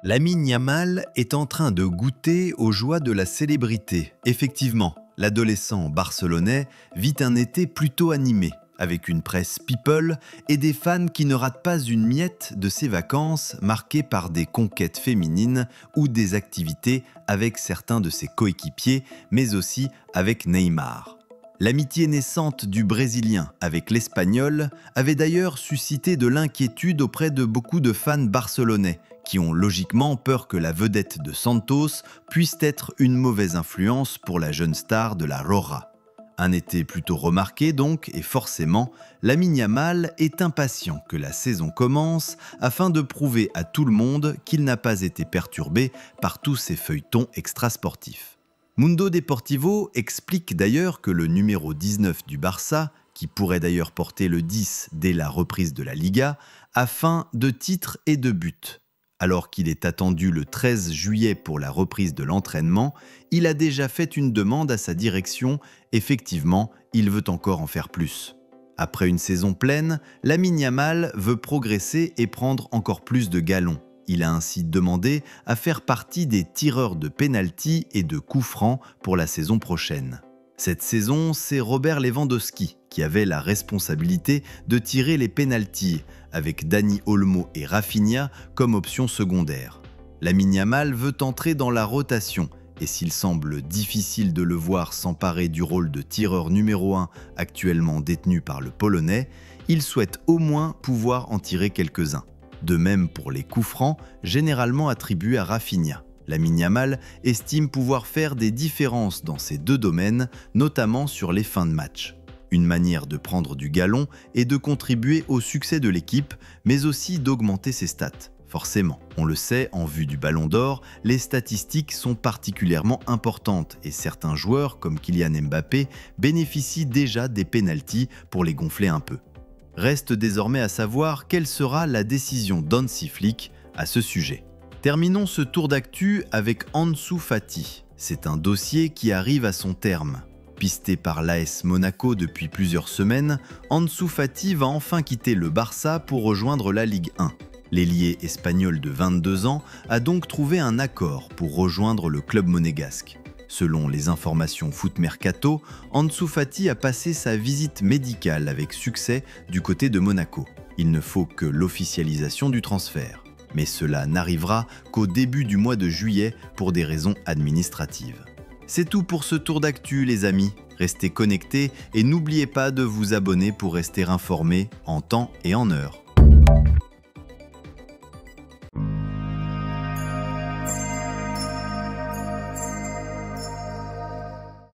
Lamine Yamal est en train de goûter aux joies de la célébrité. Effectivement, l'adolescent barcelonais vit un été plutôt animé, avec une presse people et des fans qui ne ratent pas une miette de ses vacances marquées par des conquêtes féminines ou des activités avec certains de ses coéquipiers, mais aussi avec Neymar. L'amitié naissante du Brésilien avec l'Espagnol avait d'ailleurs suscité de l'inquiétude auprès de beaucoup de fans barcelonais, qui ont logiquement peur que la vedette de Santos puisse être une mauvaise influence pour la jeune star de la Roja. Un été plutôt remarqué donc, et forcément, Lamine Yamal est impatient que la saison commence afin de prouver à tout le monde qu'il n'a pas été perturbé par tous ces feuilletons extrasportifs. Mundo Deportivo explique d'ailleurs que le numéro 19 du Barça, qui pourrait d'ailleurs porter le 10 dès la reprise de la Liga, a faim de titres et de buts. Alors qu'il est attendu le 13 juillet pour la reprise de l'entraînement, il a déjà fait une demande à sa direction. Effectivement, il veut encore en faire plus. Après une saison pleine, Lamine Yamal veut progresser et prendre encore plus de galons. Il a ainsi demandé à faire partie des tireurs de pénalty et de coups francs pour la saison prochaine. Cette saison, c'est Robert Lewandowski qui avait la responsabilité de tirer les pénaltys, avec Dani Olmo et Rafinha comme option secondaire. Lamine Yamal veut entrer dans la rotation, et s'il semble difficile de le voir s'emparer du rôle de tireur numéro 1 actuellement détenu par le Polonais, il souhaite au moins pouvoir en tirer quelques-uns. De même pour les coups francs, généralement attribués à Rafinha. Lamine Yamal estime pouvoir faire des différences dans ces deux domaines, notamment sur les fins de match. Une manière de prendre du galon et de contribuer au succès de l'équipe, mais aussi d'augmenter ses stats. Forcément, on le sait, en vue du Ballon d'Or, les statistiques sont particulièrement importantes et certains joueurs, comme Kylian Mbappé, bénéficient déjà des pénaltys pour les gonfler un peu. Reste désormais à savoir quelle sera la décision d'Hansi Flick à ce sujet. Terminons ce tour d'actu avec Ansu Fati. C'est un dossier qui arrive à son terme. Pisté par l'AS Monaco depuis plusieurs semaines, Ansu Fati va enfin quitter le Barça pour rejoindre la Ligue 1. L'ailier espagnol de 22 ans a donc trouvé un accord pour rejoindre le club monégasque. Selon les informations Foot Mercato, Ansu Fati a passé sa visite médicale avec succès du côté de Monaco. Il ne faut que l'officialisation du transfert. Mais cela n'arrivera qu'au début du mois de juillet pour des raisons administratives. C'est tout pour ce tour d'actu les amis. Restez connectés et n'oubliez pas de vous abonner pour rester informés en temps et en heure.